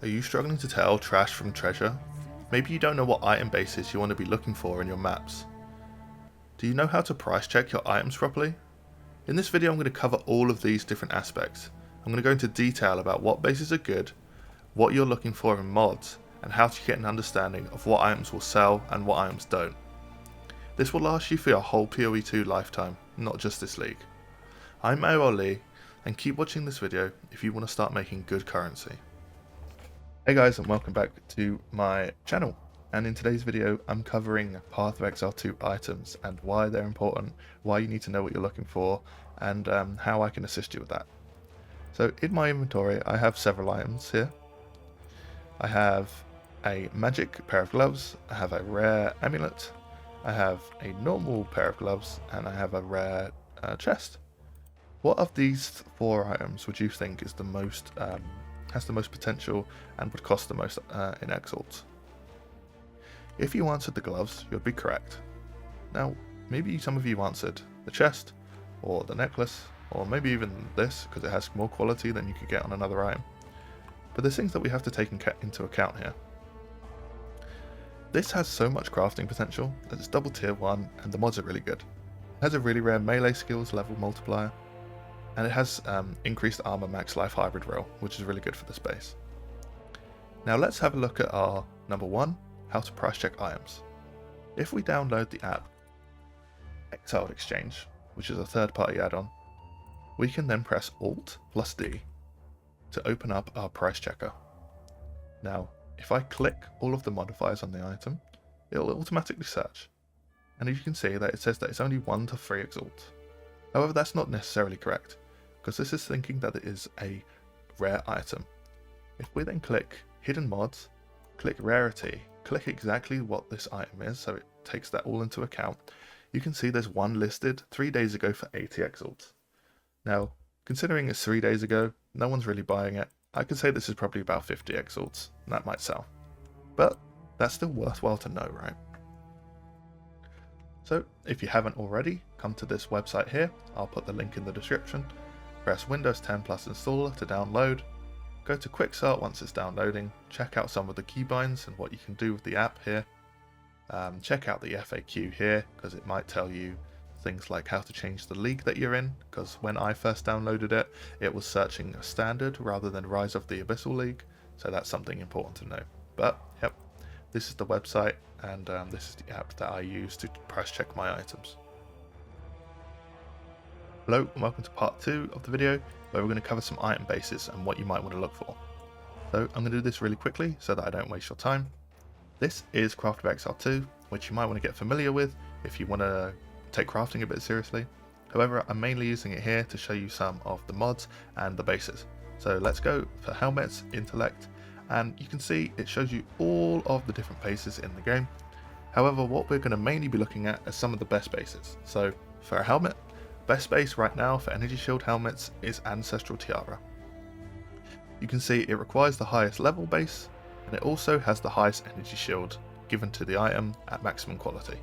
Are you struggling to tell trash from treasure? Maybe you don't know what item bases you want to be looking for in your maps. Do you know how to price check your items properly? In this video I'm going to cover all of these different aspects. I'm going to go into detail about what bases are good, what you're looking for in mods, and how to get an understanding of what items will sell and what items don't. This will last you for your whole POE2 lifetime, not just this league. I'm Lee, and keep watching this video if you want to start making good currency. Hey guys, and welcome back to my channel, and in today's video I'm covering Path of Exile 2 items and why they're important, why you need to know what you're looking for, and how I can assist you with that. So in my inventory I have several items here. I have a magic pair of gloves, I have a rare amulet, I have a normal pair of gloves, and I have a rare chest. What of these four items would you think is the most has the most potential and would cost the most in Exiled? If you answered the gloves, you'd be correct. Now, maybe some of you answered the chest, or the necklace, or maybe even this, because it has more quality than you could get on another item. But there's things that we have to take into account here. This has so much crafting potential, that it's double tier 1, and the mods are really good. It has a really rare melee skills level multiplier, and it has increased armor max life hybrid roll, which is really good for the space. Now let's have a look at our number 1, how to price check items. If we download the app Exiled Exchange, which is a third-party add-on, we can then press Alt plus D to open up our price checker. Now, if I click all of the modifiers on the item, it'll automatically search, and as you can see that it says that it's only 1 to 3 exalts. However, that's not necessarily correct, because this is thinking that it is a rare item. If we then click Hidden Mods, click Rarity, click exactly what this item is, so it takes that all into account, you can see there's one listed 3 days ago for 80 exalts. Now, considering it's 3 days ago, no one's really buying it, I could say this is probably about 50 exalts, and that might sell. But that's still worthwhile to know, right? So, if you haven't already, come to this website here, I'll put the link in the description, press Windows 10 Plus Installer to download, go to Quick Start once it's downloading, check out some of the keybinds and what you can do with the app here, check out the FAQ here, because it might tell you things like how to change the league that you're in, because when I first downloaded it, it was searching a standard rather than Rise of the Abyssal League, so that's something important to know. But, yep, this is the website, and this is the app that I use to price check my items. Hello and welcome to part 2 of the video, where we're going to cover some item bases and what you might want to look for. So I'm going to do this really quickly so that I don't waste your time. This is Path of Exile 2, which you might want to get familiar with if you want to take crafting a bit seriously. However, I'm mainly using it here to show you some of the mods and the bases. So let's go for helmets, intellect, and you can see it shows you all of the different bases in the game. However, what we're going to mainly be looking at are some of the best bases. So for a helmet, best base right now for energy shield helmets is Ancestral Tiara. You can see it requires the highest level base, and it also has the highest energy shield given to the item at maximum quality.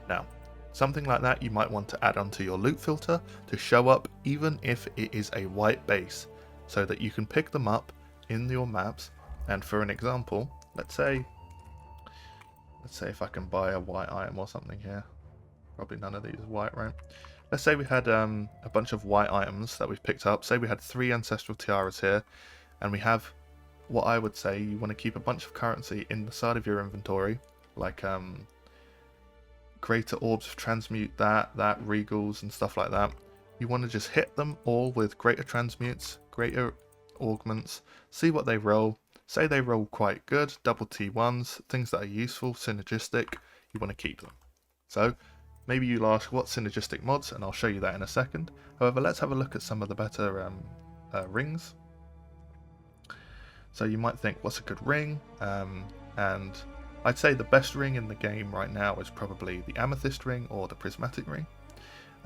Now, something like that you might want to add onto your loot filter to show up even if it is a white base, so that you can pick them up in your maps. And for an example, let's say if I can buy a white item or something here. Probably none of these are white, right? Let's say we had a bunch of white items that we've picked up. Say we had 3 Ancestral Tiaras here, and we have what I would say you want to keep a bunch of currency in the side of your inventory, like greater orbs of transmute, that regals and stuff like that. You want to just hit them all with greater transmutes, greater augments, see what they roll. Say they roll quite good, double T1s, things that are useful, synergistic, you want to keep them. So maybe you'll ask what synergistic mods, and I'll show you that in a second. However, let's have a look at some of the better rings. So you might think, what's a good ring? And I'd say the best ring in the game right now is probably the Amethyst ring or the Prismatic ring.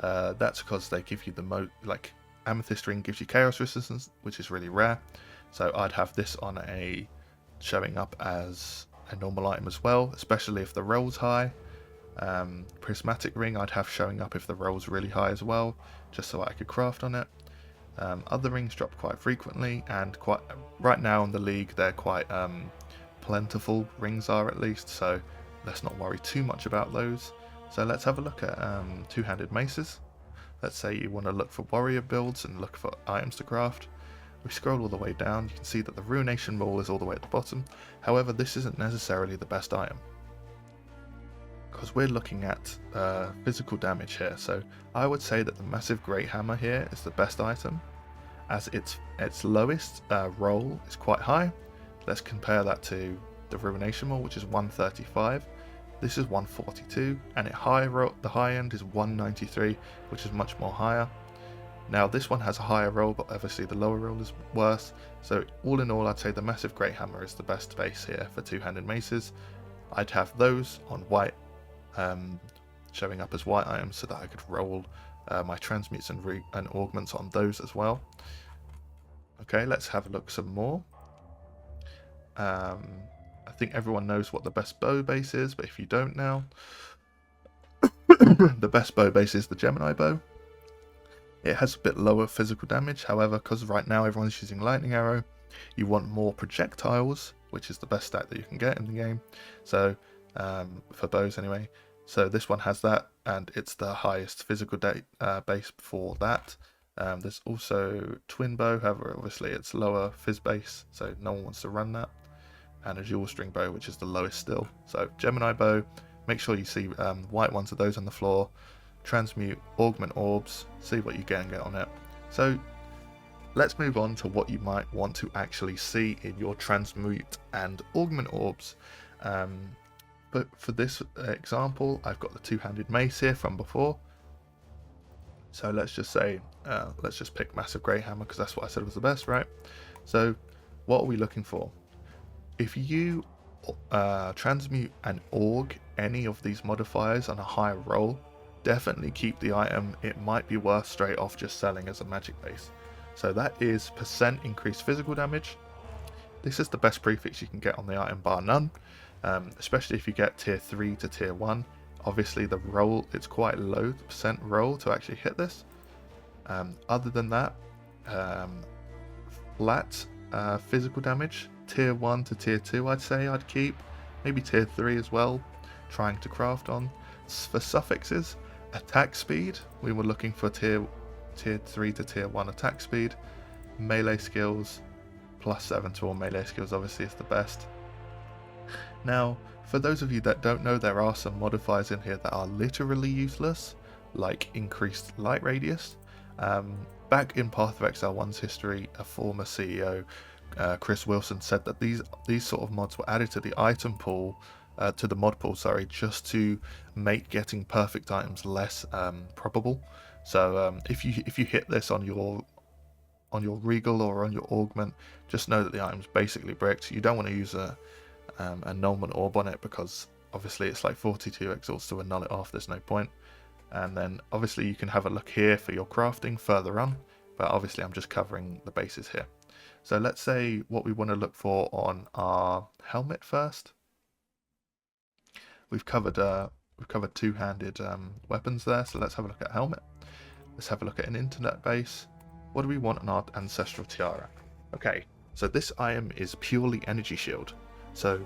That's because they give you the most, like, Amethyst ring gives you chaos resistance, which is really rare. So I'd have this on showing up as a normal item as well, especially if the roll's high. Prismatic ring I'd have showing up if the roll's really high as well, just so I could craft on it. Other rings drop quite frequently, and quite right now in the league they're quite plentiful, rings are at least, so let's not worry too much about those. So let's have a look at two-handed maces. Let's say you want to look for warrior builds and look for items to craft. We scroll all the way down, you can see that the Ruination Maul is all the way at the bottom. However, this isn't necessarily the best item, because we're looking at physical damage here. So I would say that the Massive Great Hammer here is the best item, as its lowest roll is quite high. Let's compare that to the Ruination Maul, which is 135. This is 142, and the high end is 193, which is much more higher. Now this one has a higher roll, but obviously the lower roll is worse. So all in all, I'd say the Massive Great Hammer is the best base here for two-handed maces. I'd have those on white, showing up as white items, so that I could roll my transmutes and augments on those as well. Okay, let's have a look some more. I think everyone knows what the best bow base is, but if you don't now, the best bow base is the Gemini bow. It has a bit lower physical damage, however, because right now everyone's using Lightning Arrow, you want more projectiles, which is the best stat that you can get in the game, so for bows anyway. So this one has that, and it's the highest physical base for that. There's also Twin Bow, however obviously it's lower phys base, so no one wants to run that. And a Dual String Bow, which is the lowest still. So Gemini Bow, make sure you see white ones of those on the floor. Transmute, augment orbs, see what you get on it. So let's move on to what you might want to actually see in your transmute and augment orbs. But for this example, I've got the two-handed mace here from before. So let's just say, let's just pick Massive Great Hammer, because that's what I said was the best, right? So what are we looking for? If you transmute and aug any of these modifiers on a higher roll, definitely keep the item. It might be worth straight off just selling as a magic base. So that is % increased physical damage. This is the best prefix you can get on the item, bar none, especially if you get tier 3 to tier 1. Obviously the roll, it's quite low, the % roll to actually hit this. Other than that, flat physical damage, tier 1 to tier 2 I'd say I'd keep, maybe tier 3 as well, trying to craft on. For suffixes, attack speed, we were looking for tier 3 to tier 1 attack speed. Melee skills, +7 to all melee skills obviously is the best. Now, for those of you that don't know, there are some modifiers in here that are literally useless, like increased light radius. Back in Path of Exile 1's history, a former CEO, Chris Wilson, said that these sort of mods were added to the item pool, to the mod pool, sorry, just to make getting perfect items less probable. So if you hit this on your regal or on your augment, just know that the item's basically bricked. You don't want to use a annulment orb on it, because obviously it's like 42 exalts to annul it off, there's no point. And then obviously you can have a look here for your crafting further on, but obviously I'm just covering the bases here. So let's say what we want to look for on our helmet first. We've covered two-handed weapons there, so let's have a look at helmet. Let's have a look at an internet base. What do we want on our ancestral tiara? Okay, so this item is purely energy shield. So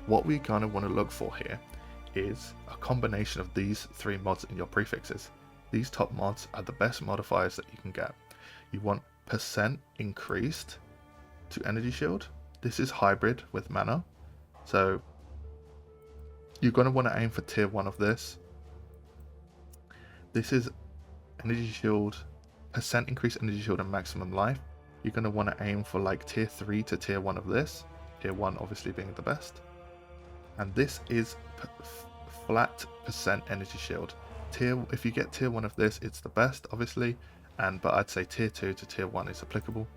what we kind of want to look for here is a combination of these three mods in your prefixes. These top mods are the best modifiers that you can get. You want % increased to energy shield. This is hybrid with mana. So you're going to want to aim for tier 1 of this. This is energy shield, % increase energy shield and maximum life. You're going to want to aim for like tier 3 to tier 1 of this. Tier 1 obviously being the best. And this is flat % energy shield. If you get tier 1 of this, it's the best obviously, but I'd say tier 2 to tier 1 is applicable.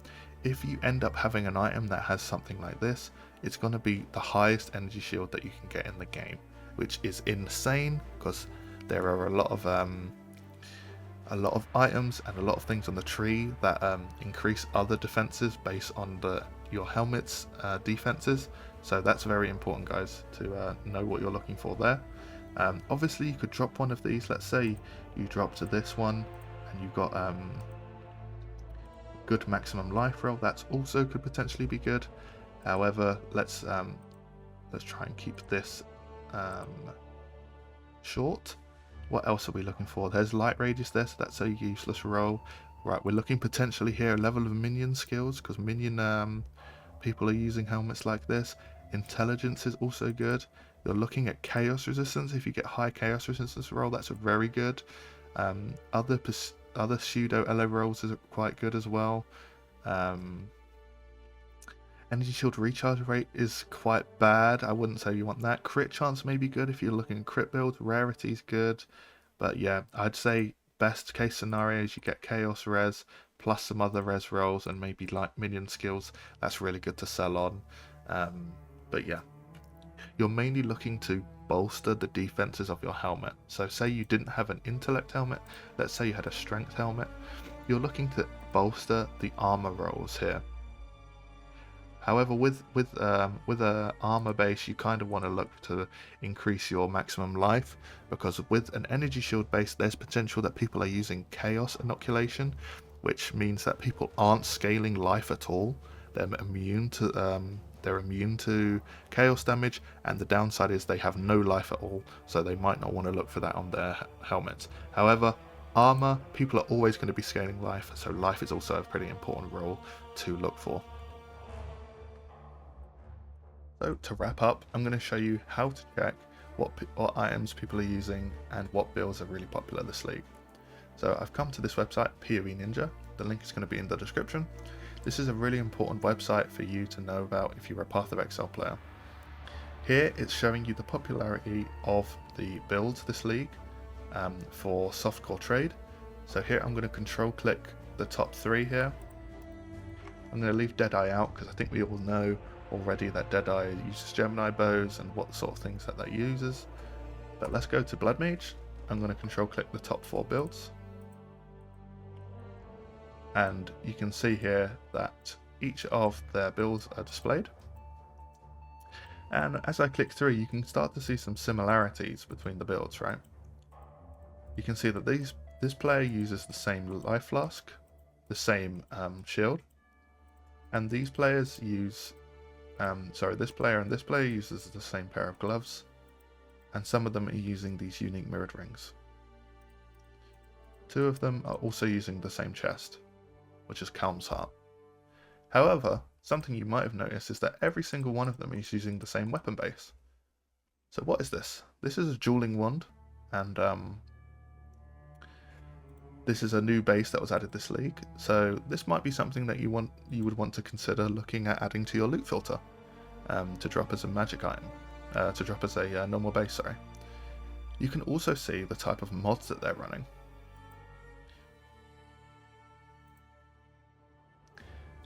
If you end up having an item that has something like this, it's going to be the highest energy shield that you can get in the game, which is insane, because there are a lot of items and a lot of things on the tree that increase other defenses based on your helmet's defenses. So that's very important, guys, to know what you're looking for there. Obviously you could drop one of these. Let's say you drop to this one and you've got good maximum life roll. That's also could potentially be good. However, let's try and keep this short. What else are we looking for? There's light radius there, so that's a useless roll. Right, we're looking potentially here a level of minion skills, because minion people are using helmets like this. Intelligence is also good. You're looking at chaos resistance. If you get high chaos resistance roll, that's very good. Other pseudo elo rolls is quite good as well. Energy shield recharge rate is quite bad. I wouldn't say you want that. Crit chance may be good if you're looking at crit build. Rarity is good. But yeah, I'd say best case scenario is you get chaos res plus some other res rolls and maybe like minion skills. That's really good to sell on. But yeah, you're mainly looking to bolster the defenses of your helmet. So say you didn't have an intellect helmet, let's say you had a strength helmet, you're looking to bolster the armor rolls here. However, with a armor base, you kind of want to look to increase your maximum life, because with an energy shield base, there's potential that people are using chaos inoculation, which means that people aren't scaling life at all. They're immune to chaos damage, and the downside is they have no life at all, so they might not want to look for that on their helmets. However, armor, people are always going to be scaling life, so life is also a pretty important role to look for. So to wrap up, I'm going to show you how to check what items people are using and what builds are really popular this league. So I've come to this website, POE Ninja. The link is going to be in the description. This is a really important website for you to know about if you're a Path of Exile player. Here it's showing you the popularity of the builds this league for softcore trade. So here I'm going to control click the top 3 here. I'm going to leave Deadeye out because I think we all know already that Deadeye uses Gemini bows and what sort of things that uses. But let's go to Blood Mage. I'm going to control click the top 4 builds. And you can see here that each of their builds are displayed. And as I click through, you can start to see some similarities between the builds, right? You can see that this player uses the same life flask, the same shield, and these players use this player and this player uses the same pair of gloves, and some of them are using these unique mirrored rings. 2 of them are also using the same chest, which is Calm's Heart. However, something you might have noticed is that every single one of them is using the same weapon base. So what is this? This is a dueling wand, and this is a new base that was added this league. So this might be something that you would want to consider looking at adding to your loot filter to drop as a magic item, to drop as a normal base, sorry. You can also see the type of mods that they're running.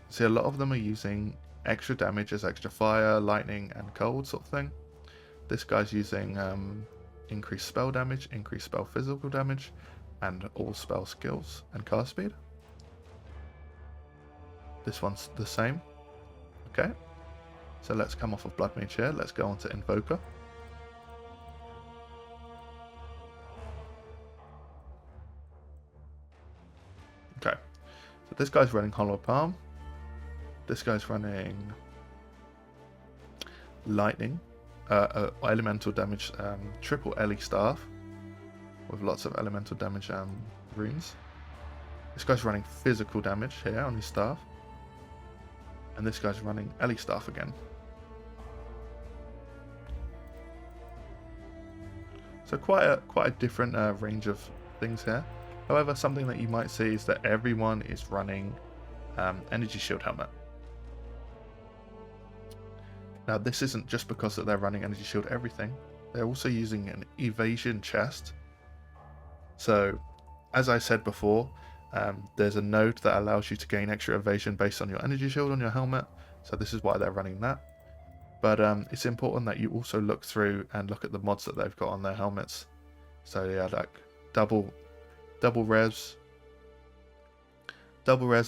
See, a lot of them are using extra damage as extra fire, lightning, and cold sort of thing. This guy's using increased spell damage, increased spell physical damage, and all spell skills and cast speed. This one's the same. Okay, so let's come off of Blood Mage here. Let's go on to Invoker. Okay, so this guy's running Hollow Palm. This guy's running Lightning, elemental damage, triple Ellie Staff with lots of elemental damage runes. This guy's running physical damage here on his staff, and this guy's running Ellie Staff again. So quite a different range of things here. However, something that you might see is that everyone is running Energy Shield Helmet. Now this isn't just because that they're running Energy Shield everything, they're also using an evasion chest. So as I said before, there's a node that allows you to gain extra evasion based on your energy shield on your helmet, so this is why they're running that. But it's important that you also look through and look at the mods that they've got on their helmets. So yeah, like double res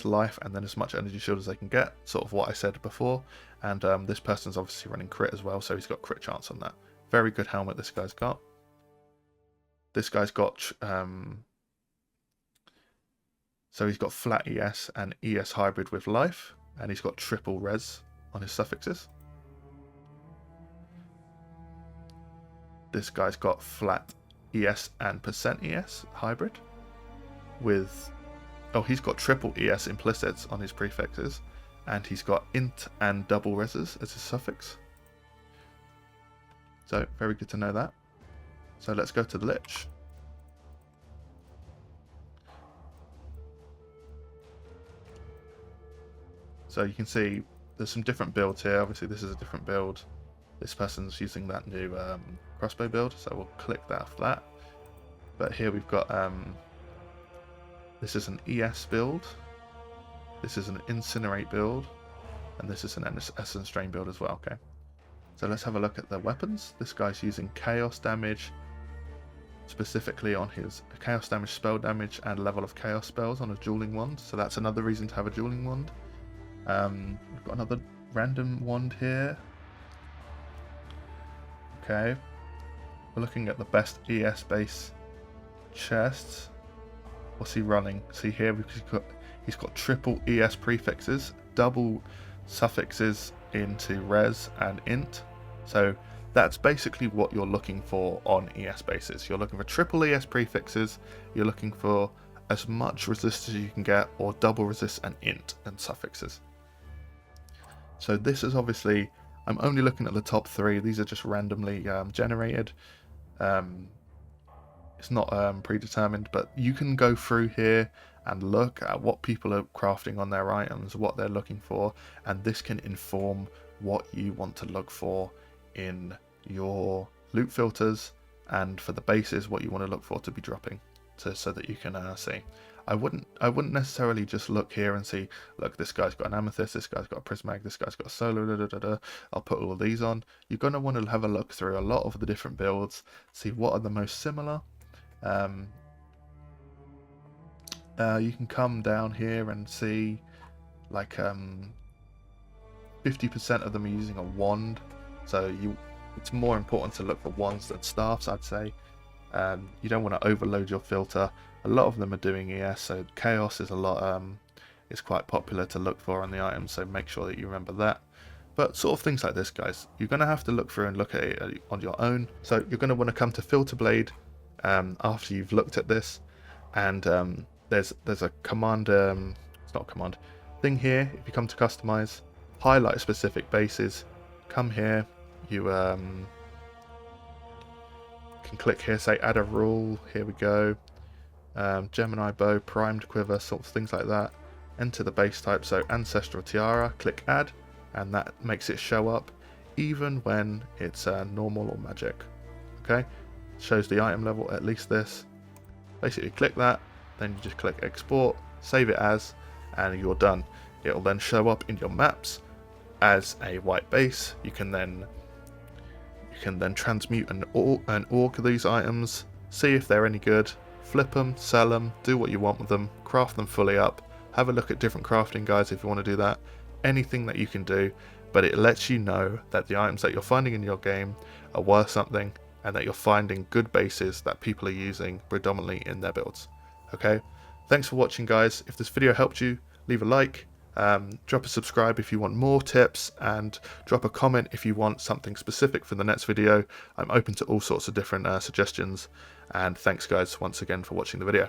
life, and then as much energy shield as they can get, sort of what I said before. And this person's obviously running crit as well, so he's got crit chance on that. Very good helmet this guy's got. This guy's got So he's got flat ES and ES hybrid with life, and he's got triple res on his suffixes. This guy's got flat ES and %ES hybrid with, oh, he's got triple ES implicits on his prefixes, and he's got int and double reses as his suffix. So very good to know that. So let's go to the Lich. So you can see there's some different builds here. Obviously this is a different build. This person's using that new crossbow build, so we'll click that off that. But here we've got, this is an ES build, this is an Incinerate build, and this is an Essence Drain build as well, okay? So let's have a look at the weapons. This guy's using Chaos damage, specifically on his Chaos damage, spell damage, and level of Chaos spells on a dueling wand, so that's another reason to have a dueling wand. We've got another random wand here. Okay, we're looking at the best ES base chests. What's he running? See here, he's got triple ES prefixes, double suffixes into res and int. So that's basically what you're looking for on ES bases. You're looking for triple ES prefixes, you're looking for as much resist as you can get, or double resist and int and suffixes. So this is obviously, I'm only looking at the top 3. These are just randomly generated. It's not predetermined, but you can go through here and look at what people are crafting on their items, what they're looking for, and this can inform what you want to look for in your loot filters, and for the bases, what you want to look for to be dropping, so that you can see. I wouldn't necessarily just look here and see, look, this guy's got an amethyst, this guy's got a prismag, this guy's got a solo, I'll put all of these on. You're going to want to have a look through a lot of the different builds, see what are the most similar. You can come down here and see, like, 50% of them are using a wand, so it's more important to look for wands than staffs, I'd say. You don't want to overload your filter. A lot of them are doing ES, so chaos is a lot. It's quite popular to look for on the items, so make sure that you remember that. But sort of things like this, guys, you're going to have to look through and look at it on your own. So you're going to want to come to Filter Blade after you've looked at this, and there's a command. It's not a command thing here. If you come to Customize, highlight specific bases, come here. You can click here, say add a rule. Here we go. Gemini bow, primed quiver, sort of things like that. Enter the base type, so ancestral tiara, click add, and that makes it show up even when it's normal or magic. Okay, shows the item level, at least this. Basically click that, then you just click export, save it as, and you're done. It will then show up in your maps as a white base. You can then transmute and orc these items, see if they're any good, flip them, sell them, do what you want with them, craft them fully up, have a look at different crafting guides if you want to do that, anything that you can do, but it lets you know that the items that you're finding in your game are worth something, and that you're finding good bases that people are using predominantly in their builds. Okay, thanks for watching, guys. If this video helped you, leave a like, drop a subscribe if you want more tips, and drop a comment if you want something specific for the next video. I'm open to all sorts of different suggestions, and thanks, guys, once again for watching the video.